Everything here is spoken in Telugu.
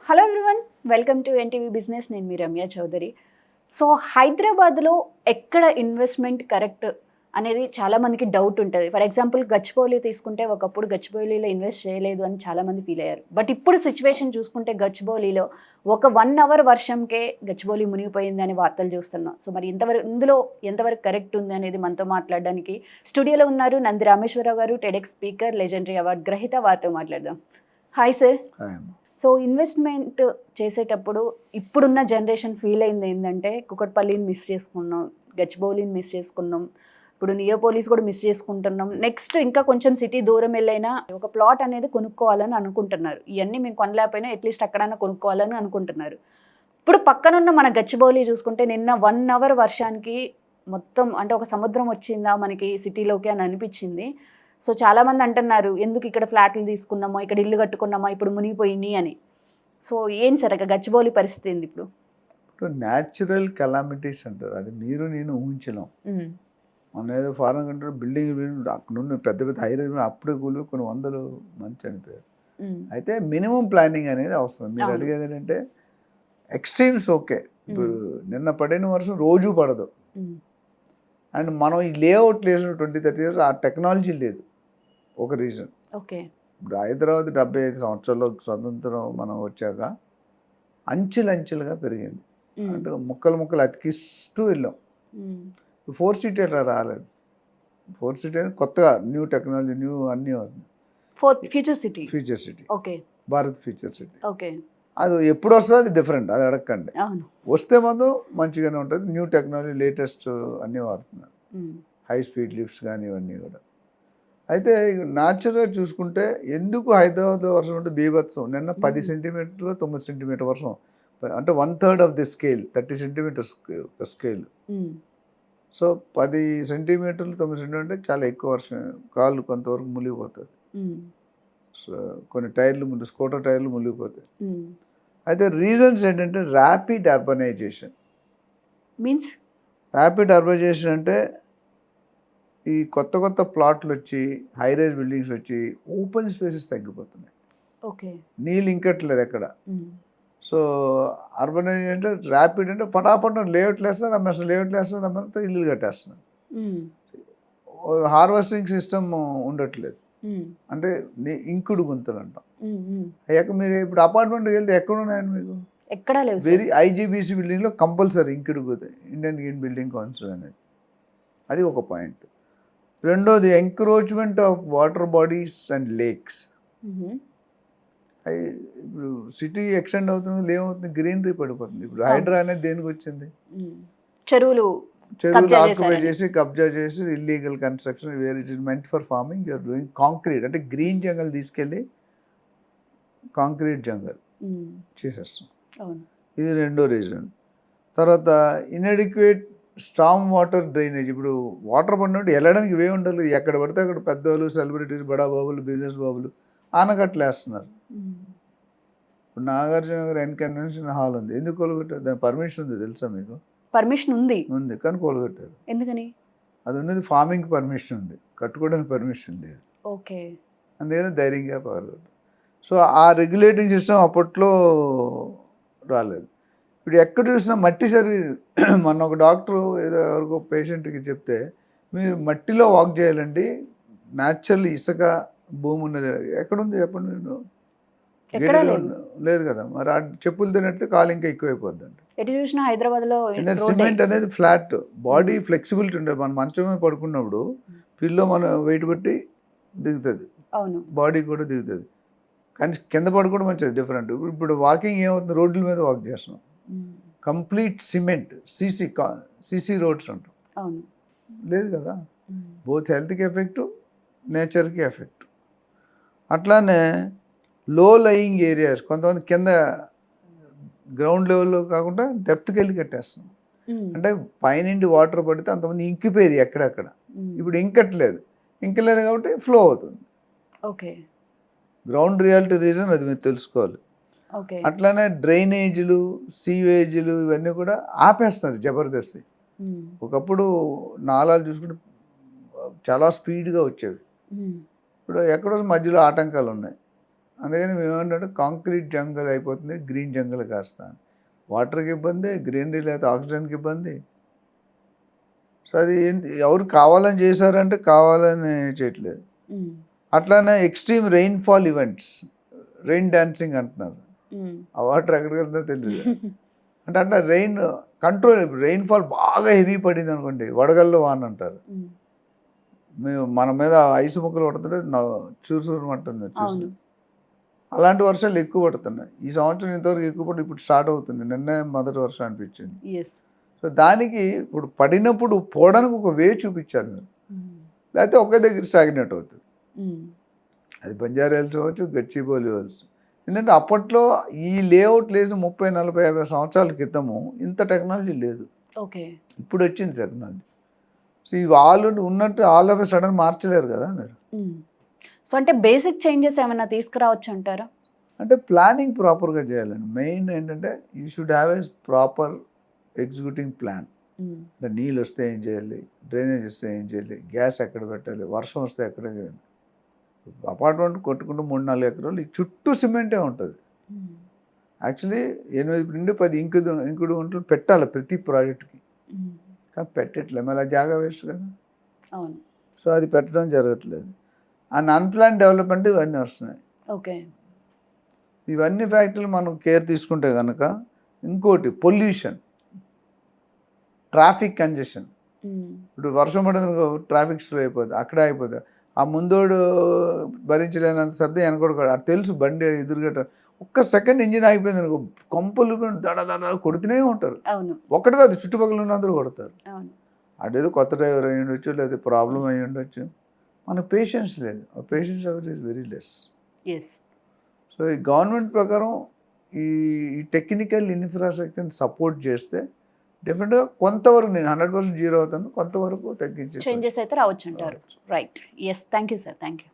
Hello everyone, welcome to NTV business. నేను మీ రమ్య చౌదరి. సో హైదరాబాద్లో ఎక్కడ ఇన్వెస్ట్మెంట్ కరెక్ట్ అనేది చాలామందికి డౌట్ ఉంటుంది. ఫర్ ఎగ్జాంపుల్ గచ్చిబౌలి తీసుకుంటే ఒకప్పుడు గచ్చిబౌలిలో ఇన్వెస్ట్ చేయలేదు అని చాలామంది ఫీల్ అయ్యారు. బట్ ఇప్పుడు సిచ్యువేషన్ చూసుకుంటే గచ్చిబౌలిలో ఒక 1 అవర్ వర్షంకే గచ్చిబౌలి మునిగిపోయింది అని వార్తలు చూస్తున్నాం. సో మరి ఇందులో ఎంతవరకు కరెక్ట్ ఉంది అనేది మనతో మాట్లాడడానికి స్టూడియోలో ఉన్నారు నంది రామేశ్వరరావు గారు, టెడెక్స్ స్పీకర్, లెజెండరీ అవార్డు గ్రహీత. వారితో మాట్లాడదాం. Hi sir. సో ఇన్వెస్ట్మెంట్ చేసేటప్పుడు ఇప్పుడున్న జనరేషన్ ఫీల్ అయింది ఏంటంటే కుకట్పల్లిని మిస్ చేసుకున్నాం, గచ్చిబౌలిని మిస్ చేసుకున్నాం, ఇప్పుడు నియోపోలిస్ కూడా మిస్ చేసుకుంటున్నాం. నెక్స్ట్ ఇంకా కొంచెం సిటీ దూరం వెళ్ళైనా ఒక ప్లాట్ అనేది కొనుక్కోవాలని అనుకుంటున్నారు. ఇవన్నీ మేము కొనలేకపోయినా అట్లీస్ట్ అక్కడైనా కొనుక్కోవాలని అనుకుంటున్నారు. ఇప్పుడు పక్కనున్న మన గచ్చిబౌలి చూసుకుంటే నిన్న 1 అవర్ వర్షానికి మొత్తం అంటే ఒక సముద్రం వచ్చిందా మనకి సిటీలోకి అని అనిపించింది. సో చాలామంది అంటున్నారు ఎందుకు ఇక్కడ ఫ్లాట్లు తీసుకున్నామో, ఇక్కడ ఇల్లు కట్టుకున్నామో, ఇప్పుడు మునిగిపోయినాయి అని. సో ఏం సార్ గచ్చిబౌలి పరిస్థితి ఏంది ఇప్పుడు? ఇప్పుడు న్యాచురల్ కెలామిటీస్ అంటారు, అది మీరు నేను ఊహించలేం. మన ఏదో ఫారెన్ కంట్రీ బిల్డింగ్ అక్కడ నుండి పెద్ద పెద్ద హైవే అప్పుడే కూలి కొన్ని వందలు మంది చనిపోయారు. అయితే మినిమం ప్లానింగ్ అనేది అవసరం. మీరు అడిగేది ఏంటంటే ఎక్స్ట్రీమ్స్ ఓకే, ఇప్పుడు నిన్న పడిన వర్షం రోజు పడదు. అండ్ మనం ఈ లేఅవుట్ లేదు 20-30 ఇయర్స్ ఆ టెక్నాలజీ లేదు, ఒక రీజన్. ఓకే, ఇప్పుడు హైదరాబాద్ 75 సంవత్సరాల్లో స్వతంత్రం మనం వచ్చాక అంచెలుగా పెరిగింది. అంటే ముక్కలు అతికిస్తూ వెళ్ళాం. 4 సీట్ అట్లా రాలేదు. 4 సీట్ కొత్తగా న్యూ టెక్నాలజీ న్యూ అన్నీ future city. Okay, Bharat future city. Okay, అది ఎప్పుడు వస్తుంది అది డిఫరెంట్, అది అడగండి. వస్తే మాత్రం మంచిగానే ఉంటుంది. న్యూ టెక్నాలజీ లేటెస్ట్ అన్నీ వాడుతున్నారు, హై స్పీడ్ లిఫ్ట్స్ కానీ ఇవన్నీ కూడా. అయితే న్యాచురల్గా చూసుకుంటే ఎందుకు హైదరాబాద్ వర్షం అంటే బీభత్సం. నిన్న 10 సెంటీమీటర్లు 9 సెంటీమీటర్ వర్షం, అంటే 1/3 of the scale, 30 centimetres scale. So 10 సెంటీమీటర్లు 9 సెంటీమీటర్ చాలా ఎక్కువ వర్షం, కాళ్ళు కొంతవరకు మునిగిపోతుంది. సో కొన్ని టైర్లు స్కూటర్ టైర్లు మునిగిపోతాయి. అయితే రీజన్స్ ఏంటంటే rapid urbanisation. Means rapid urbanisation అంటే ఈ కొత్త ప్లాట్లు వచ్చి హైరైజ్ బిల్డింగ్స్ వచ్చి ఓపెన్ స్పేసెస్ తగ్గిపోతున్నాయి. ఓకే, నీళ్ళు ఇంకట్లేదు ఎక్కడ. సో అర్బనైజేషన్ అంటే ర్యాపిడ్ అంటే ఫటాఫట్ లేఅవుట్లు వేస్తారు, అసలు లేఅవుట్లు వేస్తారు, అమ్మంతా ఇల్లు కట్టేస్తున్నారు. హార్వెస్టింగ్ సిస్టమ్ ఉండట్లేదు, అంటే ఇంకుడు గుంతలు అంటాం. అయ్యాక మీరు ఇప్పుడు అపార్ట్మెంట్కి వెళ్తే ఎక్కడ ఉన్నాయండి మీకు? ఎక్కడ లేవు. వెరీ ఐజీబీసీ బిల్డింగ్లో కంపల్సరీ ఇంకుడు గుంత, ఇండియన్ గ్రీన్ బిల్డింగ్ కౌన్సిల్ అనేది. అది ఒక పాయింట్. రెండోది encroachment of water bodies and lakes. ఇప్పుడు సిటీ ఎక్స్టెండ్ అవుతుంది, ఏమవుతుంది, గ్రీనరీ పడిపోతుంది. ఇప్పుడు హైడ్రా అనేది దేనికి వచ్చింది? చెరువులు ఆక్యుపై చేసి కబ్జా చేసి illegal construction. Where it is meant for farming you're doing concrete, అంటే గ్రీన్ జంగల్ తీసుకెళ్ళి కాంక్రీట్ జంగల్ చేసేస్తాం. ఇది రెండో రీజన్. తర్వాత ఇన్అడిక్వేట్ స్టామ్ వాటర్ డ్రైనేజ్. ఇప్పుడు వాటర్ పడినట్టు వెళ్ళడానికి ఇవే ఉండాలి, ఎక్కడ పడితే అక్కడ పెద్దవాళ్ళు, సెలబ్రిటీస్, బడా బాబులు, బిజినెస్ బాబులు ఆనకట్లు వేస్తున్నారు. ఇప్పుడు నాగార్జున గారు కన్వెన్షన్ హాల్ ఉంది, ఎందుకు కొలగొట్టారు? దాని పర్మిషన్ ఉంది తెలుసా మీకు? పర్మిషన్ ఉంది కానీ కొలగొట్టారు. ఎందుకని? అది ఉన్నది ఫార్మింగ్ పర్మిషన్ ఉంది, కట్టుకోవడానికి పర్మిషన్ లేదు. ఓకే, అందుకని ధైర్యంగా పర్వాలేదు. సో ఆ రెగ్యులేటింగ్ సిస్టమ్ అప్పట్లో రాలేదు. ఇప్పుడు ఎక్కడ చూసినా మట్టి సర్వీస్. మొన్న ఒక డాక్టరు ఏదో ఎవరికో పేషెంట్కి చెప్తే, మీరు మట్టిలో వాక్ చేయాలండి, న్యాచురల్ ఇసుక భూమి ఉన్నది. ఎక్కడుంది చెప్పండి? నేను లేదు కదా. మరి ఆ చెప్పులు తినట్టు కాలు ఇంకా ఎక్కువైపోద్ది అండి. ఎటు చూసినా హైదరాబాద్లో సిమెంట్ అనేది ఫ్లాట్, బాడీ ఫ్లెక్సిబిలిటీ ఉంటుంది. మనం మంచం మీద పడుకున్నప్పుడు పిల్లో మనం వెయిట్ బట్టి దిగుతుంది, బాడీ కూడా దిగుతుంది. కానీ కింద పడుకోవడం మంచిది, డిఫరెంట్. ఇప్పుడు వాకింగ్ ఏమవుతుంది, రోడ్ల మీద వాక్ చేస్తున్నాం, కంప్లీట్ సిమెంట్, సీసీ రోడ్స్ అంటాం. లేదు కదా. బోత్ హెల్త్కి ఎఫెక్ట్, నేచర్కి ఎఫెక్ట్. అట్లానే లో లయింగ్ ఏరియాస్, కొంతమంది కింద గ్రౌండ్ లెవెల్లో కాకుండా డెప్త్కి వెళ్ళి కట్టేస్తున్నాం. అంటే పైనుండి వాటర్ పడితే అంతమంది ఇంకిపోయేది ఎక్కడెక్కడ. ఇప్పుడు ఇంకట్లేదు కాబట్టి ఫ్లో అవుతుంది. ఓకే, గ్రౌండ్ రియాలిటీ రీజన్ అది మీరు తెలుసుకోవాలి. అట్లానే డ్రైనేజీలు, సీవేజీలు ఇవన్నీ కూడా ఆపేస్తున్నారు జబర్దస్తి. ఒకప్పుడు నాలాలు చూసుకుంటే చాలా స్పీడ్గా వచ్చేవి, ఇప్పుడు ఎక్కడో మధ్యలో ఆటంకాలు ఉన్నాయి. అందుకని మేము ఏమంటే కాంక్రీట్ జంగల్ అయిపోతుంది, గ్రీన్ జంగల్ కాస్తా. వాటర్కి ఇబ్బంది, గ్రీనరీ లేదా ఆక్సిజన్కి ఇబ్బంది. సో అది ఎవరు కావాలని చేశారంటే కావాలని చేయట్లేదు. అట్లానే extreme rainfall events, rain dancing అంటున్నారు. ఆ వాటర్ ఎక్కడికి వెళ్తుందో తెలియదు. అంటే రెయిన్ కంట్రోల్, రెయిన్ఫాల్ బాగా హెవీ పడింది అనుకోండి, వడగల్లో వాన అంటారు. మేము మన మీద ఐసు ముక్కలు పడుతుంటే చూసుకుని అంటుంది చూసి. అలాంటి వర్షాలు ఎక్కువ పడుతున్నాయి. ఈ సంవత్సరం ఇంతవరకు ఎక్కువ పడి ఇప్పుడు స్టార్ట్ అవుతుంది. నిన్నే మొదటి వర్షం అనిపించింది. సో దానికి ఇప్పుడు పడినప్పుడు పోవడానికి ఒక వే చూపించాలి మీరు, లేకపోతే ఒకే దగ్గర స్టాగ్నేట్ అవుతుంది. అది బంజారా హిల్స్ అవ్వచ్చు, గచ్చిబౌలి అవ్వచ్చు. ఎందుకంటే అప్పట్లో ఈ లేఅవుట్ లేదు 30, 40, 50 సంవత్సరాల క్రితము ఇంత టెక్నాలజీ లేదు. ఇప్పుడు వచ్చింది టెక్నాలజీ. సో ఇవి ఆల్రెడీ ఉన్నట్టు ఆల్ ఆఫ్ ఎ సడన్ మార్చలేరు కదా మీరు. సో అంటే బేసిక్ చేంజెస్ ఏమైనా తీసుకురావచ్చు అంటారా? అంటే ప్లానింగ్ ప్రాపర్గా చేయాలండి. మెయిన్ ఏంటంటే you should have a proper executing plan. అంటే నీళ్ళు వస్తే ఏం చేయాలి, డ్రైనేజ్ వస్తే ఏం చేయాలి, గ్యాస్ ఎక్కడ పెట్టాలి, వర్షం వస్తే ఎక్కడ చేయాలి. అపార్ట్మెంట్ కొట్టుకుంటూ 3-4 ఎకరాలు ఈ చుట్టూ సిమెంటే ఉంటుంది. యాక్చువల్లీ 8 నుండి 10 ఇంకుడు గుంటలు పెట్టాలి ప్రతి ప్రాజెక్ట్కి, కానీ పెట్టట్లే. మళ్ళీ జాగా వేస్ట్ కదా. సో అది పెట్టడం జరగట్లేదు. అండ్ అన్ప్లాన్ డెవలప్మెంట్ ఇవన్నీ వస్తున్నాయి. ఇవన్నీ ఫ్యాక్టరీలు మనం కేర్ తీసుకుంటే కనుక. ఇంకోటి పొల్యూషన్, ట్రాఫిక్ కంజెషన్. ఇప్పుడు వర్షం పడింది, ట్రాఫిక్ స్లో అయిపోతుంది, అక్కడే అయిపోతుంది. ఆ ముందోడు భరించలేనంత శబ్దం వెనకడు అది తెలుసు, బండి ఎదురుగట్ట ఒక్క సెకండ్ ఇంజిన్ ఆగిపోయింది అనుకో, కొంపలు దడ కొడుతూనే ఉంటారు. ఒక్కటి కాదు, చుట్టుపక్కల ఉన్న అందరూ కొడతారు. అదేదో కొత్త డ్రైవర్ అయ్యి ఉండొచ్చు, లేదా ప్రాబ్లం అయ్యి ఉండొచ్చు. మనకు పేషెన్స్ లేదు. ఆ patience level is very less. So ఈ గవర్నమెంట్ ప్రకారం ఈ టెక్నికల్ ఇన్ఫ్రాస్ట్రక్చర్ని సపోర్ట్ చేస్తే డెఫినెట్గా కొంతవరకు, నేను 100% జీరో అవుతాను, కొంతవరకు తగ్గించే చేంజెస్ అయితే రావచ్చు అంటారు. Right. Yes, thank you sir, thank you.